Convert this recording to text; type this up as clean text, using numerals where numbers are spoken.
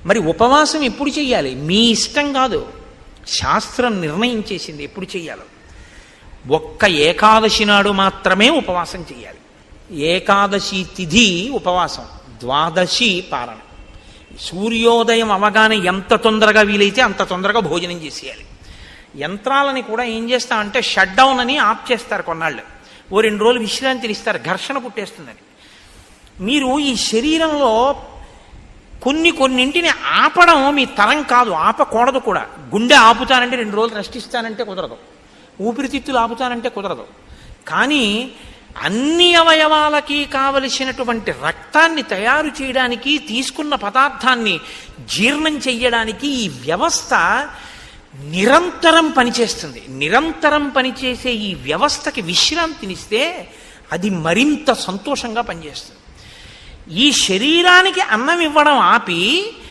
మరి ఉపవాసం ఎప్పుడు చెయ్యాలి? మీ ఇష్టం కాదు, శాస్త్రం నిర్ణయం చేసింది ఎప్పుడు చెయ్యాలో. ఒక్క ఏకాదశి నాడు మాత్రమే ఉపవాసం చెయ్యాలి. ఏకాదశి తిథి ఉపవాసం, ద్వాదశి పారణ. సూర్యోదయం అవగానే ఎంత తొందరగా వీలైతే అంత తొందరగా భోజనం చేసేయాలి. యంత్రాలని కూడా ఏం చేస్తామంటే షట్ డౌన్ అని ఆఫ్ చేస్తారు కొన్నాళ్ళు, ఓ 2 రోజులు విశ్రాంతిని ఇస్తారు, ఘర్షణ పుట్టేస్తుందని. మీరు ఈ శరీరంలో కొన్నింటిని ఆపడం మీ తరం కాదు, ఆపకూడదు కూడా. గుండె ఆపుతానంటే 2 రోజులు రెస్ట్ ఇస్తానంటే కుదరదు, ఊపిరితిత్తులు ఆపుతానంటే కుదరదు. కానీ అన్ని అవయవాలకి కావలసినటువంటి రక్తాన్ని తయారు చేయడానికి, తీసుకున్న పదార్థాన్ని జీర్ణం చెయ్యడానికి ఈ వ్యవస్థ నిరంతరం పనిచేస్తుంది. నిరంతరం పనిచేసే ఈ వ్యవస్థకి విశ్రాంతినిస్తే అది మరింత సంతోషంగా పనిచేస్తుంది. ఈ శరీరానికి అన్నం ఇవ్వడం ఆపి